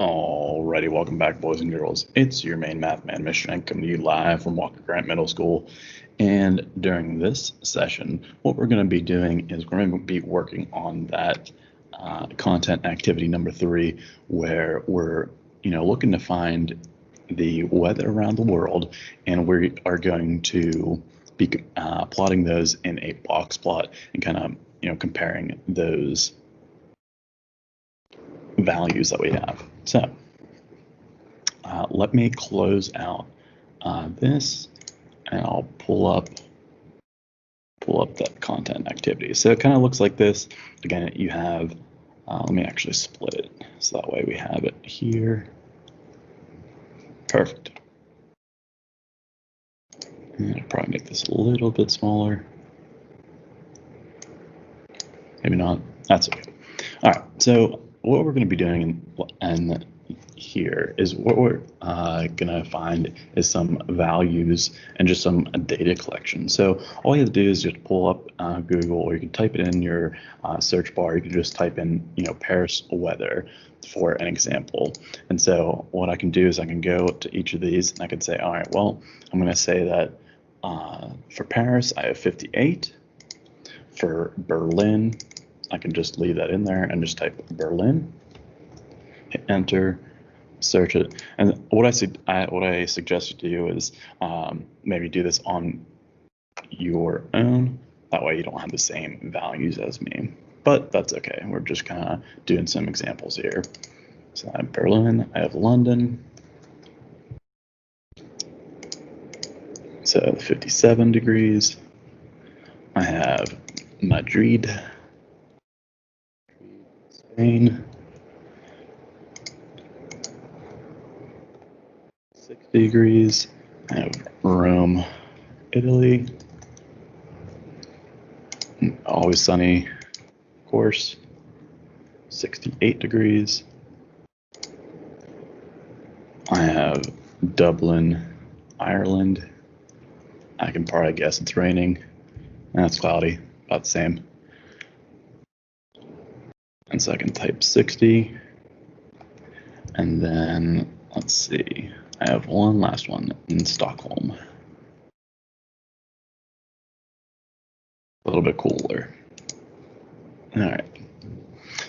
Alrighty, welcome back, boys and girls. It's your main math man, Mr. Hank, coming to you live from Walker Grant Middle School. And during this session, what we're going to be doing is we're going to be working on that content activity number 3, where we're looking to find the weather around the world, and we are going to be plotting those in a box plot and kind of comparing those values that we have. So let me close out this, and I'll pull up that content activity. So it kind of looks like this. Again, you have, let me actually split it so that way we have it here. Perfect. And I'll probably make this a little bit smaller. Maybe not. That's okay. All right. So what we're going to be doing in here is what we're going to find is some values and just some data collection. So all you have to do is just pull up Google, or you can type it in your search bar. You can just type in Paris weather for an example. And so what I can do is I can go to each of these and I can say, all right, well, I'm going to say that for Paris I have 58. For Berlin, I can just leave that in there and just type Berlin, hit enter, search it. And what I suggest you do is maybe do this on your own. That way you don't have the same values as me, but that's okay. We're just kind of doing some examples here. So I have Berlin, I have London. So 57 degrees. I have Madrid, Spain, 60 degrees. I have Rome, Italy, always sunny, of course, 68 degrees. I have Dublin, Ireland. I can probably guess it's raining. That's cloudy, about the same. And so I can type 60. And then let's see, I have one last one in Stockholm. A little bit cooler. All right.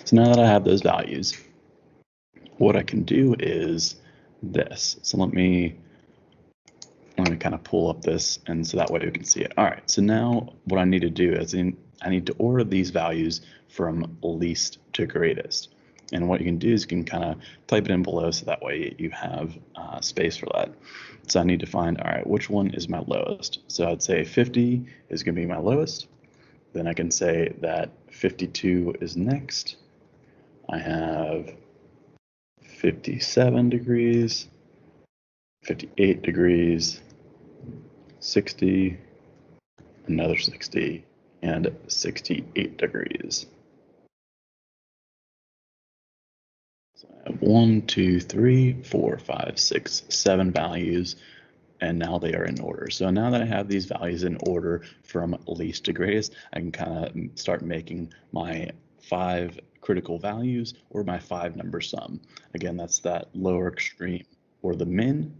So now that I have those values, what I can do is this. So let me kind of pull up this, and so that way we can see it. All right. So now what I need to do is I need to order these values from least to greatest. And what you can do is you can kind of type it in below, so that way you have space for that. So I need to find, all right, which one is my lowest? So I'd say 50 is going to be my lowest. Then I can say that 52 is next. I have 57 degrees, 58 degrees, 60, another 60, and 68 degrees. So I have 1, 2, 3, 4, 5, 6, 7 values, and now they are in order. So now that I have these values in order from least to greatest, I can kind of start making my 5 critical values, or my 5 number sum. Again, that's that lower extreme, or the min.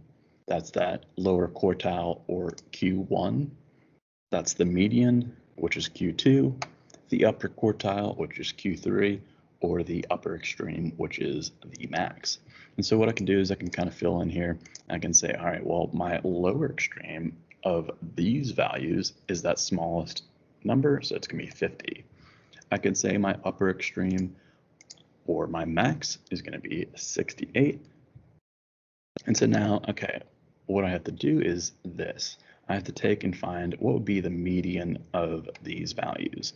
That's that lower quartile, or Q1. That's the median, which is Q2. The upper quartile, which is Q3, or the upper extreme, which is the max. And so what I can do is I can kind of fill in here. I can say, all right, well, my lower extreme of these values is that smallest number, so it's going to be 50. I can say my upper extreme, or my max, is going to be 68. And so now, okay, what I have to do is this. I have to take and find what would be the median of these values.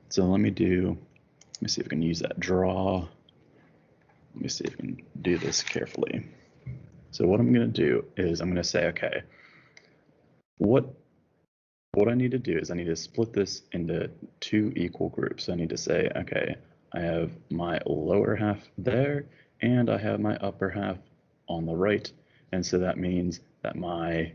So let me see if I can use that draw. Let me see if I can do this carefully. So what I'm going to do is I'm going to say, okay, what I need to do is I need to split this into 2 equal groups. So I need to say, okay, I have my lower half there, and I have my upper half on the right. And so that means that my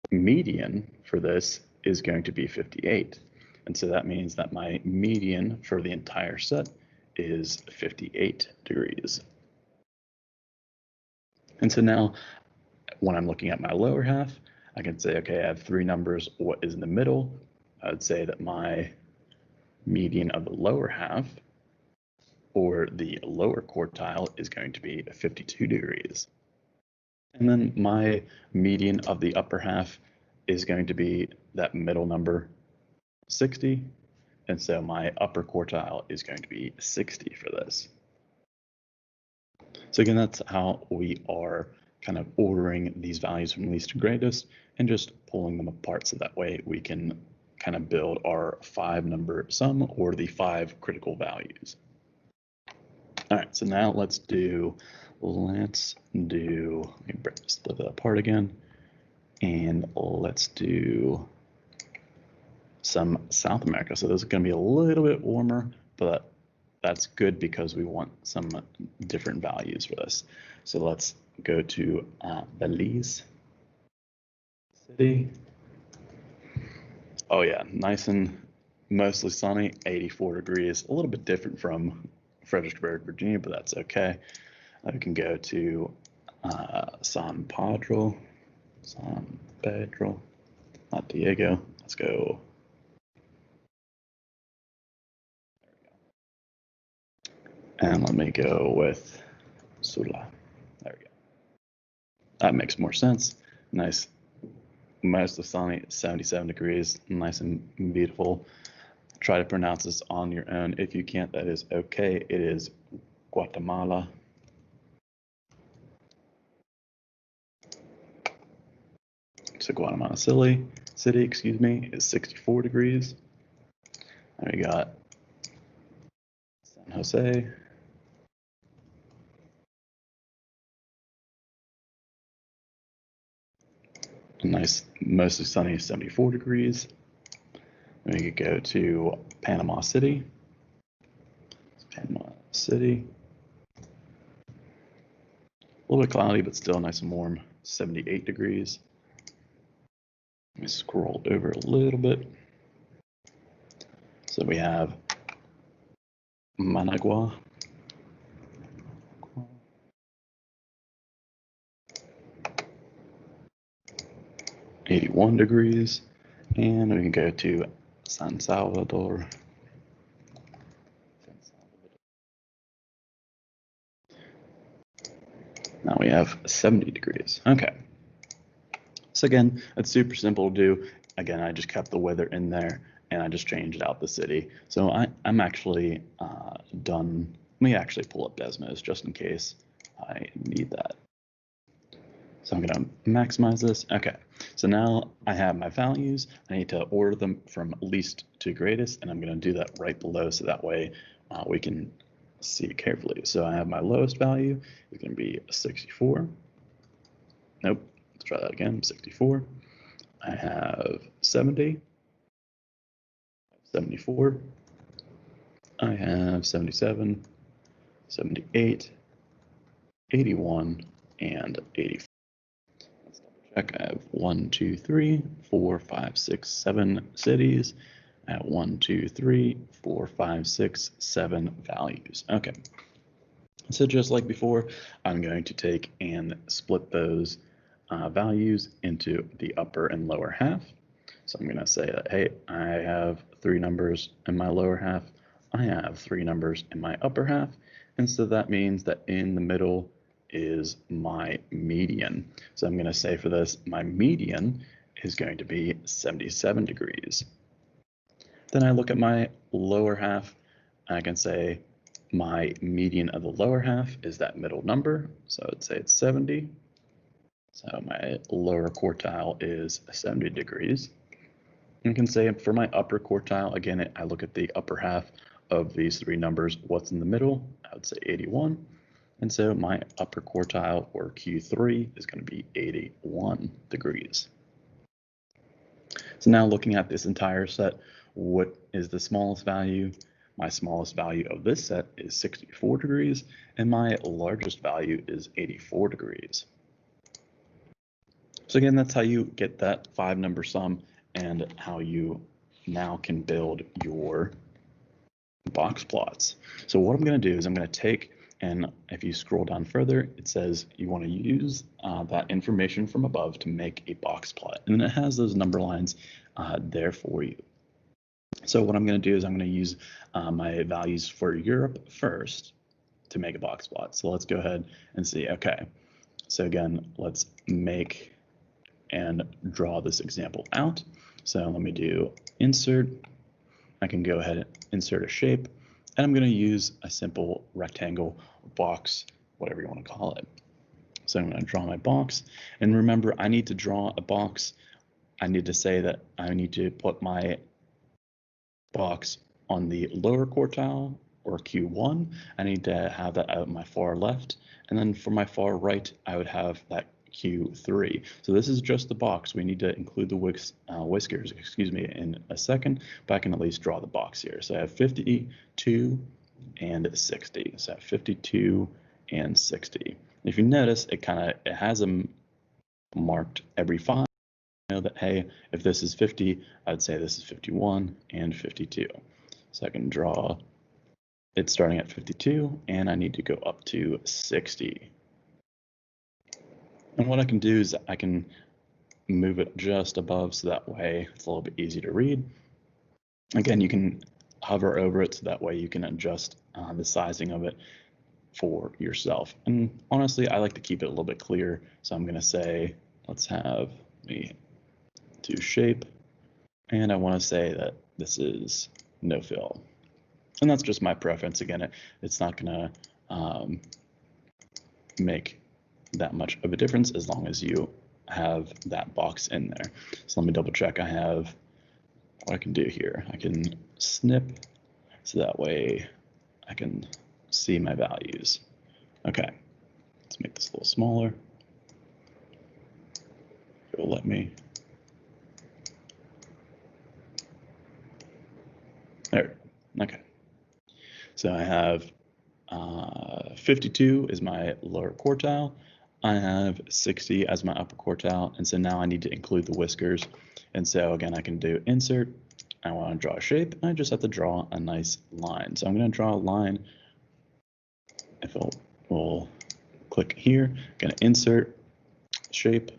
median for this is going to be 58. And so that means that my median for the entire set is 58 degrees. And so now when I'm looking at my lower half, I can say, okay, I have three numbers. What is in the middle? I would say that my median of the lower half, or the lower quartile, is going to be 52 degrees. And then my median of the upper half is going to be that middle number, 60. And so my upper quartile is going to be 60 for this. So again, that's how we are kind of ordering these values from least to greatest and just pulling them apart, so that way we can kind of build our 5-number sum, or the 5 critical values. All right, so now let's do, let me split that apart again, and let's do some South America. So this is going to be a little bit warmer, but that's good because we want some different values for this. So let's go to Belize City. Oh yeah, nice and mostly sunny, 84 degrees, a little bit different from Fredericksburg, Virginia, but that's okay. We can go to San Pedro, not Diego. Let's go. And let me go with Sula. There we go. That makes more sense. Nice, mostly sunny, 77 degrees, nice and beautiful. Try to pronounce this on your own. If you can't, that is okay. It is Guatemala. So Guatemala City, is 64 degrees. And we got San Jose. A nice, mostly sunny, 74 degrees. And we could go to Panama City. A little bit cloudy, but still nice and warm, 78 degrees. Let me scroll over a little bit. So we have Managua. 81 degrees. And we can go to San Salvador. Now we have 70 degrees. Okay. So again, it's super simple to do. Again, I just kept the weather in there and I just changed out the city. So I'm actually done. Let me actually pull up Desmos just in case I need that. So I'm going to maximize this. Okay, so now I have my values. I need to order them from least to greatest, and I'm going to do that right below, so that way we can see it carefully. So I have my lowest value is going to be 64. Nope, let's try that again, 64. I have 70, 74. I have 77, 78, 81, and 84. Check. I have 1, 2, 3, 4, 5, 6, 7 cities. I have 1, 2, 3, 4, 5, 6, 7 values. Okay. So just like before, I'm going to take and split those values into the upper and lower half. So I'm going to say that, hey, I have 3 numbers in my lower half. I have 3 numbers in my upper half. And so that means that in the middle is my median. So I'm going to say for this, my median is going to be 77 degrees. Then I look at my lower half, and I can say my median of the lower half is that middle number. So I'd say it's 70. So my lower quartile is 70 degrees. You can say for my upper quartile, again, I look at the upper half of these 3 numbers. What's in the middle? I would say 81. And so my upper quartile, or Q3, is going to be 81 degrees. So now looking at this entire set, what is the smallest value? My smallest value of this set is 64 degrees, and my largest value is 84 degrees. So again, that's how you get that 5-number sum and how you now can build your box plots. So what I'm going to do is I'm going to take And if you scroll down further, it says you want to use that information from above to make a box plot. And then it has those number lines there for you. So what I'm going to do is I'm going to use my values for Europe first to make a box plot. So let's go ahead and see. Okay, so again, let's make and draw this example out. So let me do insert. I can go ahead and insert a shape, and I'm going to use a simple rectangle box, whatever you want to call it. So I'm going to draw my box, and remember, I need to draw a box. I need to say that I need to put my box on the lower quartile or Q1. I need to have that out my far left, and then for my far right, I would have that Q3. So this is just the box. We need to include the whiskers, in a second, but I can at least draw the box here. So I have 52 and 60. So I have 52 and 60. If you notice, it has them marked every 5. Know that, hey, if this is 50, I'd say this is 51 and 52. So I can draw it starting at 52, and I need to go up to 60. And what I can do is I can move it just above, so that way it's a little bit easier to read. Again, you can hover over it, so that way you can adjust the sizing of it for yourself. And honestly, I like to keep it a little bit clearer, so I'm going to say, let's have me to shape, and I want to say that this is no fill, and that's just my preference. Again, it's not going to make that much of a difference as long as you have that box in there. So let me double check. I have what I can do here. I can snip, so that way I can see my values. Okay, let's make this a little smaller. It will let me. There, okay. So I have 52 is my lower quartile. I have 60 as my upper quartile. And so now I need to include the whiskers. And so again, I can do insert. I want to draw a shape. I just have to draw a nice line. So I'm going to draw a line. If we'll click here, I'm going to insert shape.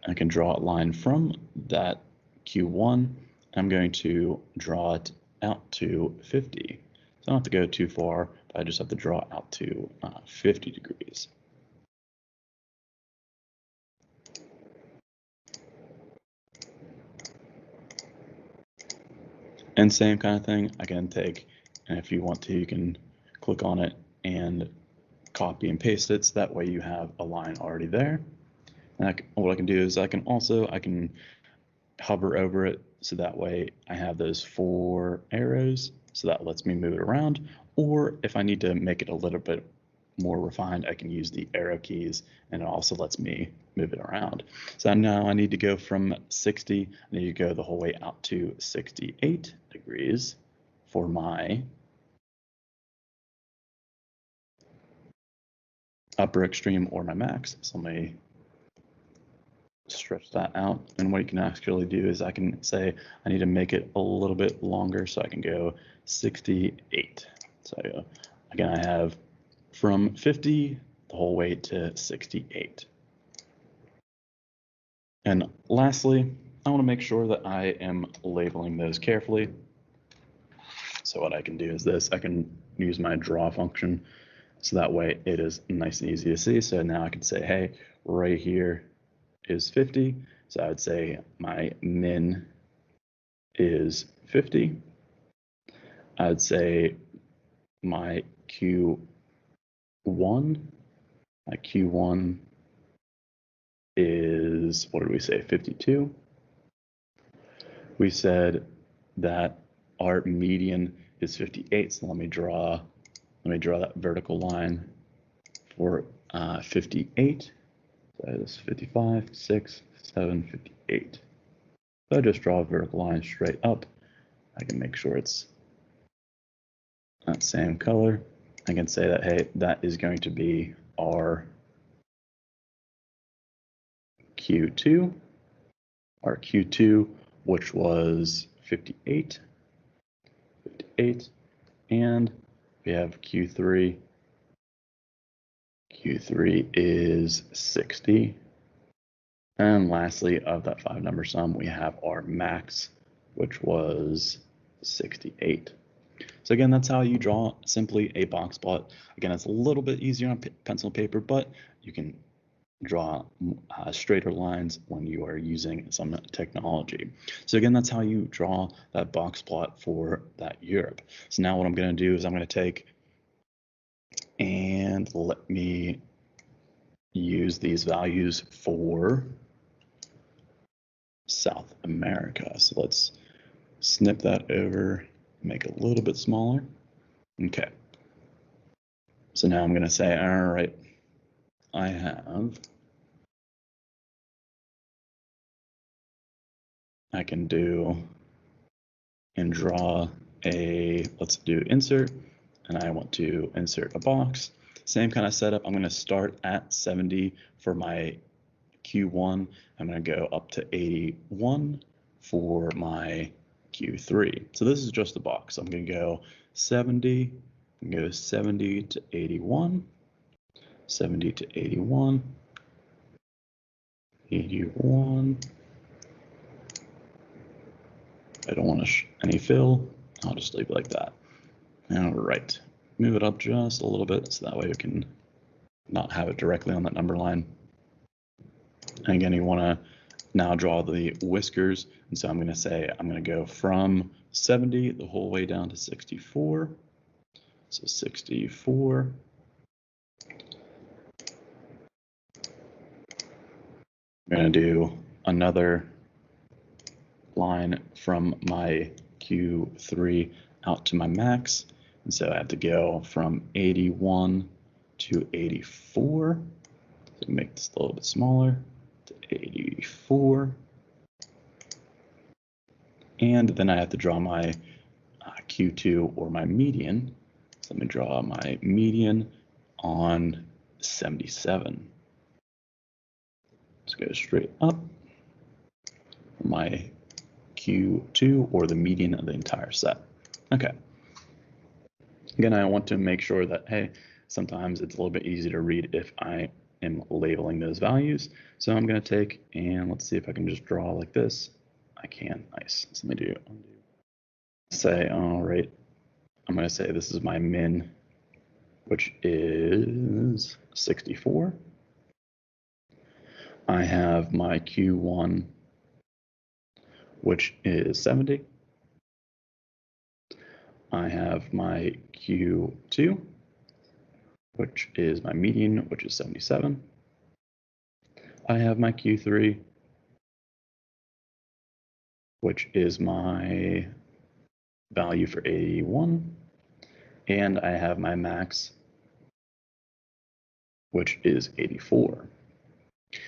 I can draw a line from that Q1. I'm going to draw it out to 50. So I don't have to go too far, but I just have to draw out to 50 degrees. And same kind of thing, I can take, and if you want to, you can click on it and copy and paste it, so that way you have a line already there. And what I can do is I can hover over it, so that way I have those 4 arrows, so that lets me move it around. Or if I need to make it a little bit more refined, I can use the arrow keys, and it also lets me move it around. So now I need to go from 60, I need to go the whole way out to 68 degrees for my upper extreme or my max. So let me stretch that out, and what you can actually do is I can say I need to make it a little bit longer, so I can go 68. So again, I have from 50 the whole way to 68. And lastly, I want to make sure that I am labeling those carefully. So what I can do is this, I can use my draw function, so that way it is nice and easy to see. So now I can say, hey, right here is 50. So I would say my min is 50. I'd say my Q1 is, what did we say, 52. We said that our median is 58. So let me draw that vertical line for 58. So that is 55, 6, 7, 58. So I just draw a vertical line straight up. I can make sure it's that same color. I can say that, hey, that is going to be our Q2, which was 58, and we have Q3, Q3 is 60. And lastly, of that 5-number sum, we have our max, which was 68. So again, that's how you draw simply a box plot. Again, it's a little bit easier on pencil and paper, but you can draw straighter lines when you are using some technology. So again, that's how you draw that box plot for that Europe. So now what I'm going to do is I'm going to take and let me use these values for South America. So let's snip that over, make it a little bit smaller. Okay. So now I'm going to say, all right, I can do and draw a, let's do insert, and I want to insert a box. Same kind of setup. I'm going to start at 70 for my Q1. I'm going to go up to 81 for my Q3. So this is just a box. I'm going to go 70, go 70 to 81, 70 to 81, 81. I don't want any fill. I'll just leave it like that. All right, move it up just a little bit so that way we can not have it directly on that number line. And again, you want to now draw the whiskers. And so I'm going to say I'm going to go from 70 the whole way down to 64. So 64. I'm going to do another line from my Q3 out to my max. And so I have to go from 81 to 84. So make this a little bit smaller to 84. And then I have to draw my Q2 or my median. So let me draw my median on 77. Let's go straight up. My Q2 or the median of the entire set. Okay. Again, I want to make sure that, hey, sometimes it's a little bit easy to read if I am labeling those values. So I'm going to take and let's see if I can just draw like this. I can. Nice. So let me do undo. Say, all right, I'm going to say this is my min, which is 64. I have my Q1, which is 70. I have my Q2, which is my median, which is 77. I have my Q3, which is my value for 81. And I have my max, which is 84.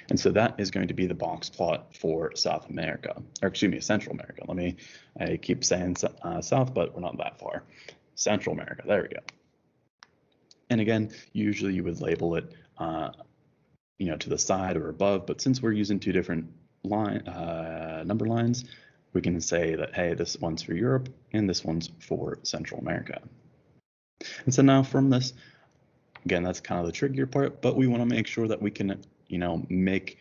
And so that is going to be the box plot for South America, or excuse me, Central America. I keep saying South, but we're not that far. Central America, there we go. And again, usually you would label it, to the side or above, but since we're using two different number lines, we can say that, hey, this one's for Europe and this one's for Central America. And so now from this, again, that's kind of the trickier part, but we want to make sure that we can, make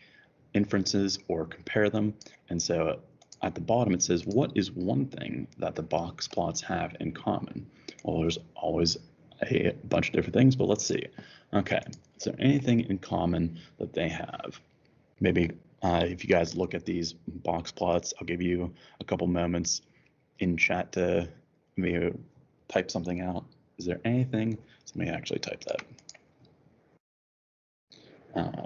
inferences or compare them. And so at the bottom, it says, what is one thing that the box plots have in common? Well, there's always a bunch of different things, but let's see. Okay, is there anything in common that they have? Maybe if you guys look at these box plots, I'll give you a couple moments in chat to maybe type something out. Is there anything? So let me actually type that.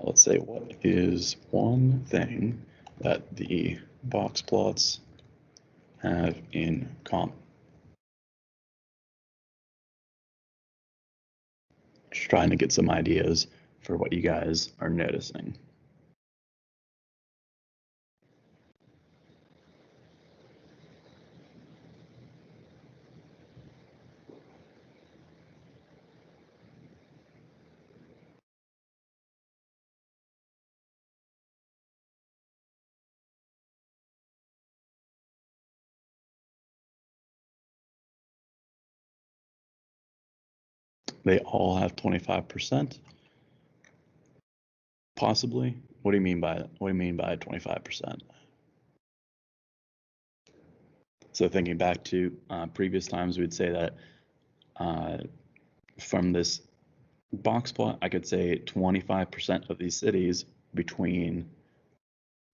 Let's say, what is one thing that the box plots have in common? Just trying to get some ideas for what you guys are noticing. They all have 25%. Possibly. What do you mean by 25%? So thinking back to previous times, we'd say that from this box plot, I could say 25% of these cities between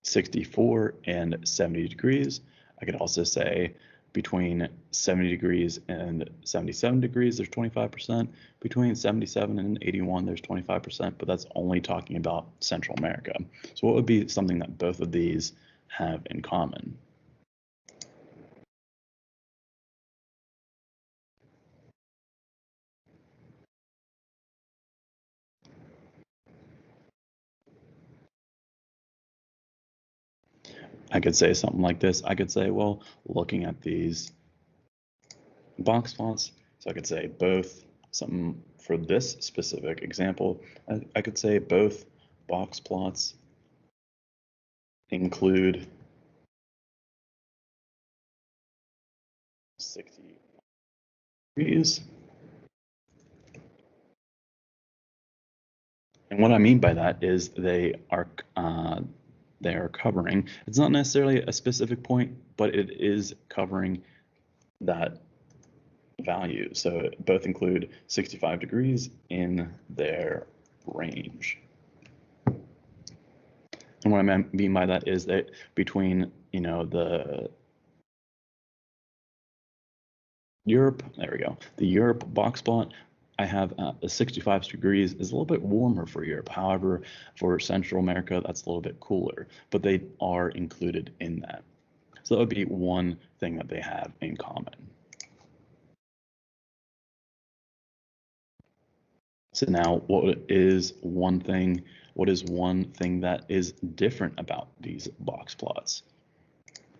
64 and 70 degrees. I could also say between 70 degrees and 77 degrees, there's 25%. Between 77 and 81, there's 25%, but that's only talking about Central America. So what would be something that both of these have in common? I could say something like this. I could say, well, looking at these box plots, so I could say both, something for this specific example, I could say both box plots include 60 degrees. And what I mean by that is they are covering, it's not necessarily a specific point, but it is covering that value. So both include 65 degrees in their range. And what I mean by that is that between, the Europe, there we go, the Europe box plot, I have the 65 degrees is a little bit warmer for Europe. However, for Central America, that's a little bit cooler, but they are included in that. So that would be one thing that they have in common. So now what is one thing that is different about these box plots?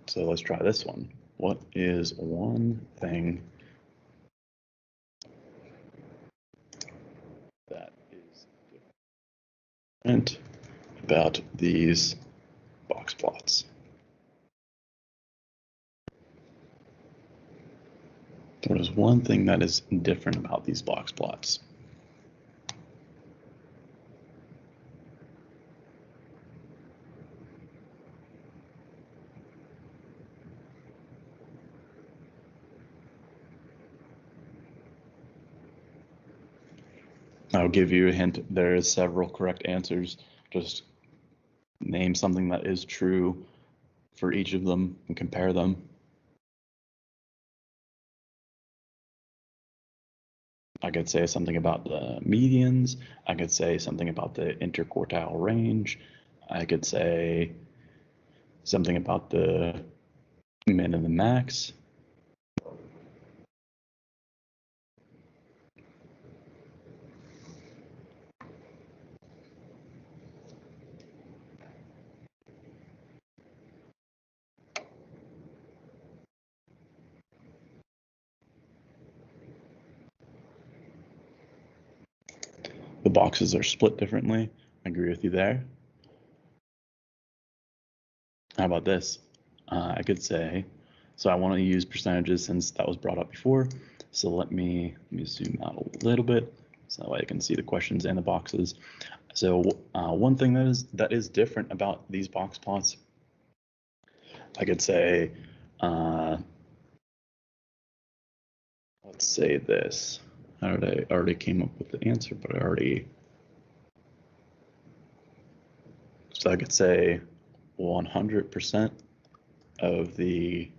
So let's try this one. What is one thing that is different about these box plots? What is one thing that is different about these box plots? I'll give you a hint. There is several correct answers. Just name something that is true for each of them and compare them. I could say something about the medians. I could say something about the interquartile range. I could say something about the min and the max. The boxes are split differently. I agree with you there. How about this? I could say, so I want to use percentages since that was brought up before. So let me zoom out a little bit so that way I can see the questions and the boxes. So one thing that is different about these box plots, I could say, let's say this. I already came up with the answer, but so I could say 100% of the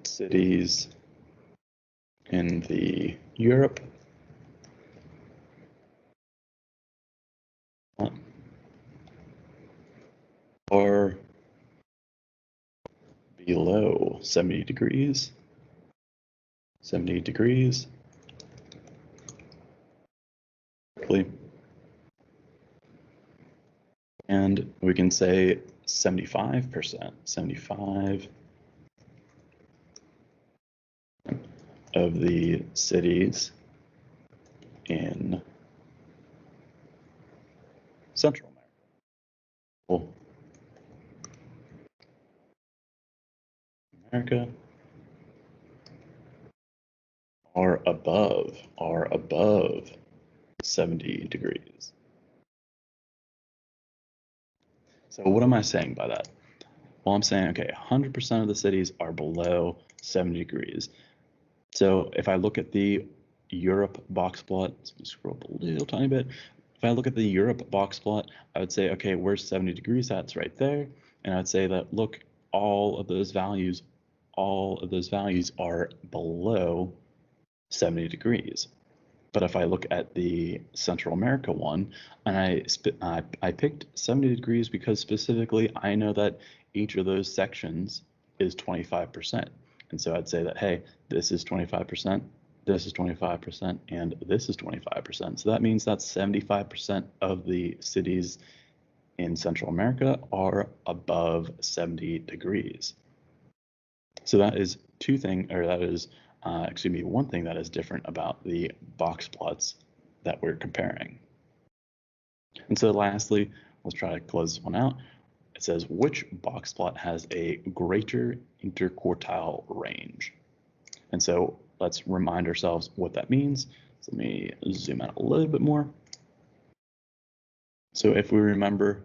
cities in the Europe are below 70 degrees. 70 degrees. And we can say 75%. 75 of the cities in Central America are above 70 degrees. So what am I saying by that? Well, I'm saying, okay, 100% of the cities are below 70 degrees. So if I look at the Europe box plot, let's scroll up a little tiny bit. If I look at the Europe box plot, I would say, okay, where's 70 degrees at? It's right there. And I'd say that, look, all of those values are below 70 degrees. But if I look at the Central America one, and I picked 70 degrees because specifically I know that each of those sections is 25%. And so I'd say that, hey, this is 25%, this is 25%, and this is 25%. So that means that 75% of the cities in Central America are above 70 degrees. So that is one thing that is different about the box plots that we're comparing. And so lastly, let's try to close this one out. It says, which box plot has a greater interquartile range? And so let's remind ourselves what that means. So let me zoom out a little bit more. So if we remember,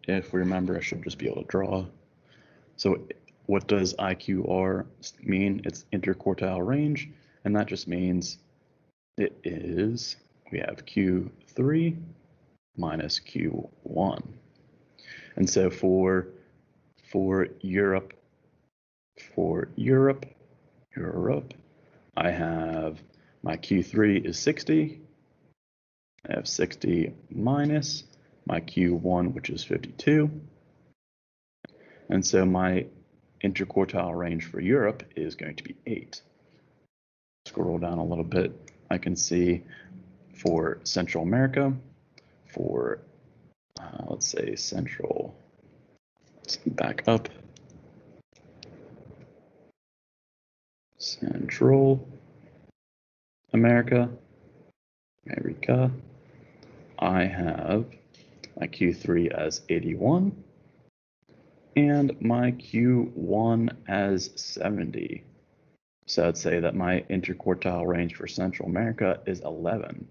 I should just be able to draw. So what does IQR mean? It's interquartile range, and that just means we have Q3 minus Q1. And so for Europe, I have my Q3 is 60. I have 60 minus my Q1, which is 52. And so my interquartile range for Europe is going to be 8. Scroll down a little bit, I can see for Central America, for let's say Central, let's back up, Central America, I have my Q3 as 81 and my Q1 as 70. So I'd say that my interquartile range for Central America is 11.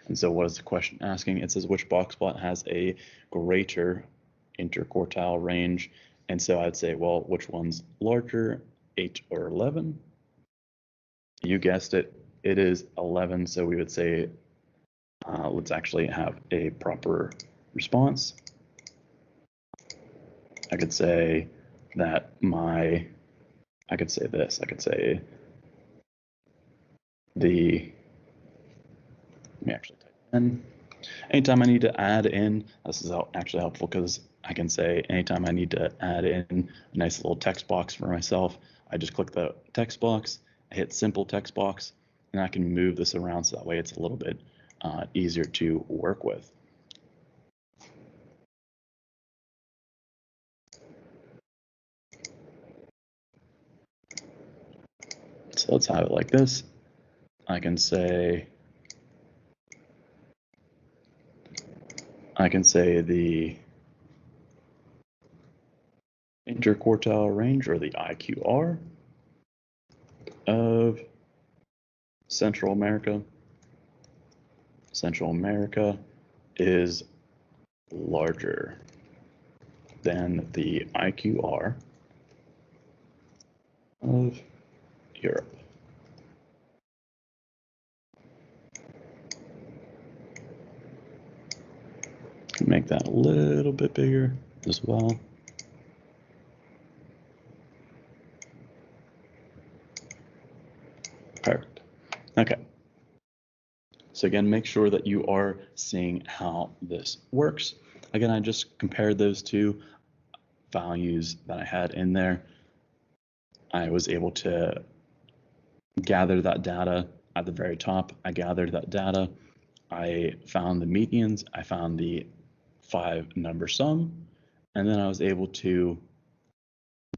And so what is the question asking? It says which box plot has a greater interquartile range? And so I'd say, well, which one's larger, 8 or 11? You guessed it, it is 11. So we would say, let's actually have a proper response. I could say that I could say this, I could say let me actually type in. Anytime I need to add in, this is actually helpful because I can say anytime I need to add in a nice little text box for myself, I just click the text box, I hit simple text box, and I can move this around so that way it's a little bit easier to work with. So let's have it like this. I can say the interquartile range, or the IQR, of Central America is larger than the IQR of Europe. Can make that a little bit bigger as well. Perfect. Okay. So again, make sure that you are seeing how this works. Again, I just compared those two values that I had in there. I was able to gather that data at the very top. I gathered that data. I found the medians. I found the 5-number sum. And then I was able to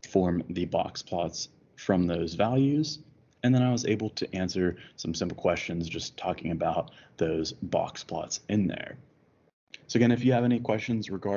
form the box plots from those values. And then I was able to answer some simple questions just talking about those box plots in there. So again, if you have any questions regarding